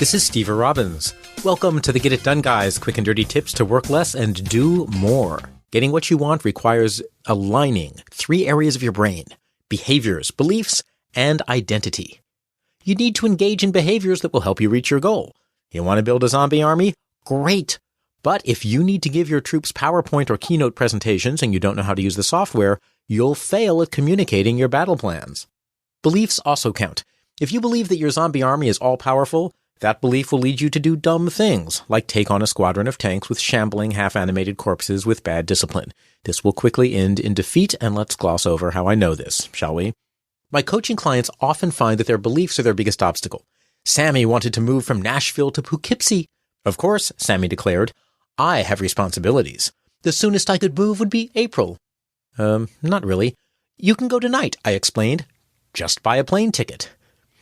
This is Steve Robbins. Welcome to the Get It Done Guys, quick and dirty tips to work less and do more. Getting what you want requires aligning 3 areas of your brain: behaviors, beliefs, and identity. You need to engage in behaviors that will help you reach your goal. You want to build a zombie army? Great. But if you need to give your troops PowerPoint or Keynote presentations and you don't know how to use the software, you'll fail at communicating your battle plans. Beliefs also count. If you believe that your zombie army is all-powerful, that belief will lead you to do dumb things, like take on a squadron of tanks with shambling, half-animated corpses with bad discipline. This will quickly end in defeat, and let's gloss over how I know this, shall we? My coaching clients often find that their beliefs are their biggest obstacle. Sammy wanted to move from Nashville to Poughkeepsie. Of course, Sammy declared, I have responsibilities. The soonest I could move would be April. Not really. You can go tonight, I explained. Just buy a plane ticket.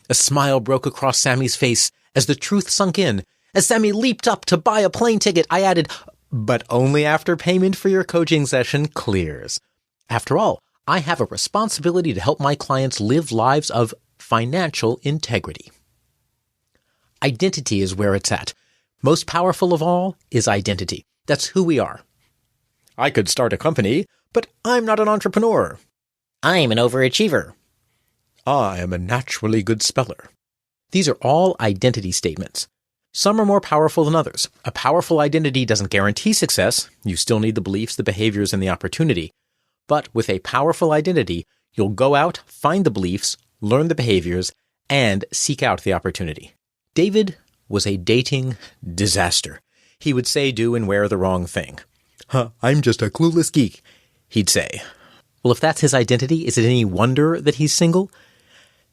A smile broke across Sammy's face as the truth sunk in. As Sammy leaped up to buy a plane ticket, I added, but only after payment for your coaching session clears. After all, I have a responsibility to help my clients live lives of financial integrity. Identity is where it's at. Most powerful of all is identity. That's who we are. I could start a company, but I'm not an entrepreneur. I'm an overachiever. I am a naturally good speller. These are all identity statements. Some are more powerful than others. A powerful identity doesn't guarantee success. You still need the beliefs, the behaviors, and the opportunity. But with a powerful identity, you'll go out, find the beliefs, learn the behaviors, and seek out the opportunity. David was a dating disaster. He would say, do, and wear the wrong thing. I'm just a clueless geek, he'd say. Well, if that's his identity, is it any wonder that he's single?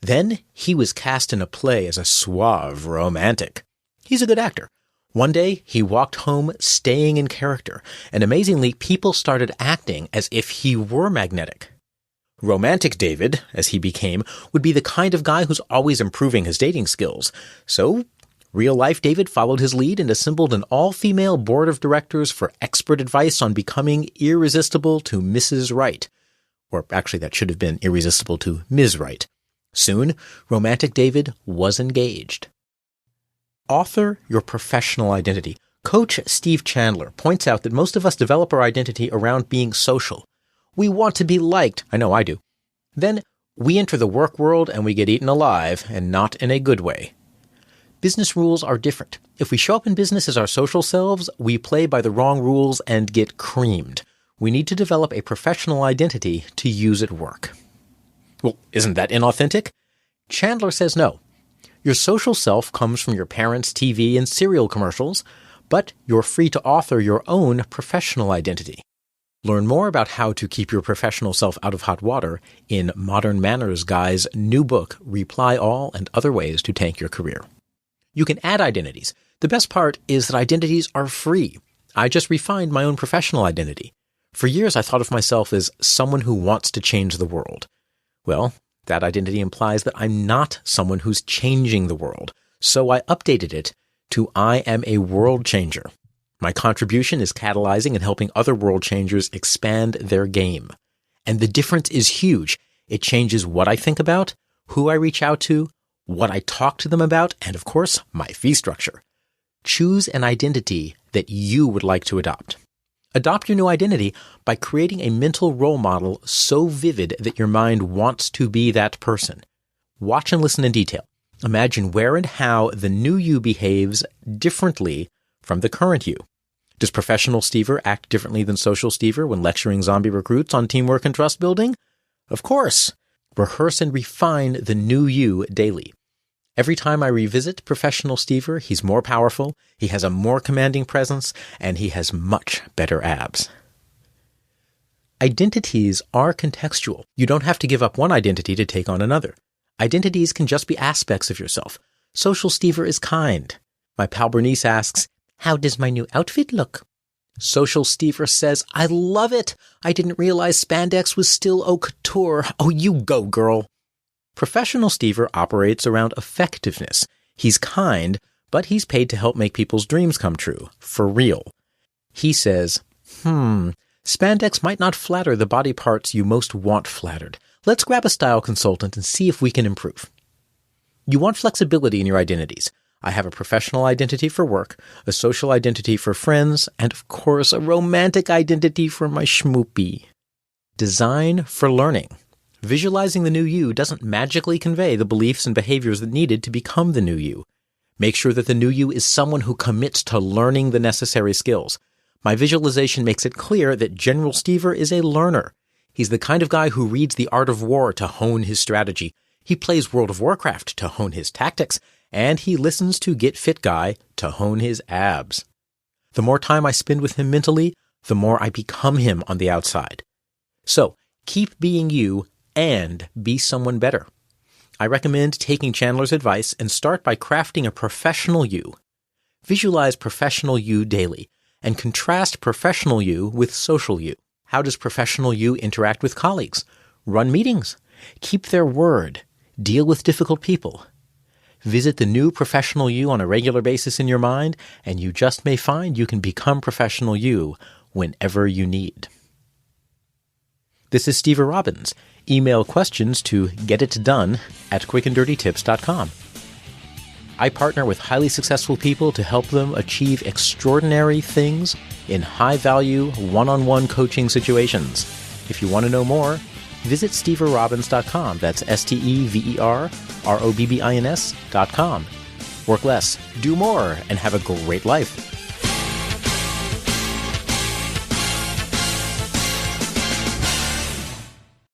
Then he was cast in a play as a suave romantic. He's a good actor. One day, he walked home staying in character, and amazingly, people started acting as if he were magnetic. Romantic David, as he became, would be the kind of guy who's always improving his dating skills. So, real-life David followed his lead and assembled an all-female board of directors for expert advice on becoming irresistible to Mrs. Right. Or actually, that should have been irresistible to Ms. Right. Soon, Romantic David was engaged. Author your professional identity. Coach Steve Chandler points out that most of us develop our identity around being social. We want to be liked. I know I do. Then we enter the work world and we get eaten alive, and not in a good way. Business rules are different. If we show up in business as our social selves, we play by the wrong rules and get creamed. We need to develop a professional identity to use at work. Well, isn't that inauthentic? Chandler says no. Your social self comes from your parents' TV and cereal commercials, but you're free to author your own professional identity. Learn more about how to keep your professional self out of hot water in Modern Manners Guy's new book, Reply All and Other Ways to Tank Your Career. You can add identities. The best part is that identities are free. I just refined my own professional identity. For years, I thought of myself as someone who wants to change the world. Well, that identity implies that I'm not someone who's changing the world, so I updated it to I am a world changer. My contribution is catalyzing and helping other world changers expand their game. And the difference is huge. It changes what I think about, who I reach out to, what I talk to them about, and of course, my fee structure. Choose an identity that you would like to adopt. Adopt your new identity by creating a mental role model so vivid that your mind wants to be that person. Watch and listen in detail. Imagine where and how the new you behaves differently from the current you. Does professional Stever act differently than social Stever when lecturing zombie recruits on teamwork and trust building? Of course. Rehearse and refine the new you daily. Every time I revisit professional Stever, he's more powerful, he has a more commanding presence, and he has much better abs. Identities are contextual. You don't have to give up one identity to take on another. Identities can just be aspects of yourself. Social Stever is kind. My pal Bernice asks, how does my new outfit look? Social Stever says, I love it. I didn't realize spandex was still au couture. Oh, you go, girl. Professional Stever operates around effectiveness. He's kind, but he's paid to help make people's dreams come true, for real. He says, spandex might not flatter the body parts you most want flattered. Let's grab a style consultant and see if we can improve. You want flexibility in your identities. I have a professional identity for work, a social identity for friends, and of course a romantic identity for my schmoopy. Design for learning. Visualizing the new you doesn't magically convey the beliefs and behaviors that needed to become the new you. Make sure that the new you is someone who commits to learning the necessary skills. My visualization makes it clear that General Stever is a learner. He's the kind of guy who reads The Art of War to hone his strategy. He plays World of Warcraft to hone his tactics, and he listens to Get Fit Guy to hone his abs. The more time I spend with him mentally, the more I become him on the outside. So, keep being you and be someone better. I recommend taking Chandler's advice and start by crafting a professional you. Visualize professional you daily and contrast professional you with social you. How does professional you interact with colleagues, run meetings, keep their word, deal with difficult people? Visit the new professional you on a regular basis in your mind, and you just may find you can become professional you whenever you need. This is Stever Robbins. Email questions to getitdone@quickanddirtytips.com. I partner with highly successful people to help them achieve extraordinary things in high-value, one-on-one coaching situations. If you want to know more, visit steverrobbins.com. That's SteverRobbins.com. Work less, do more, and have a great life.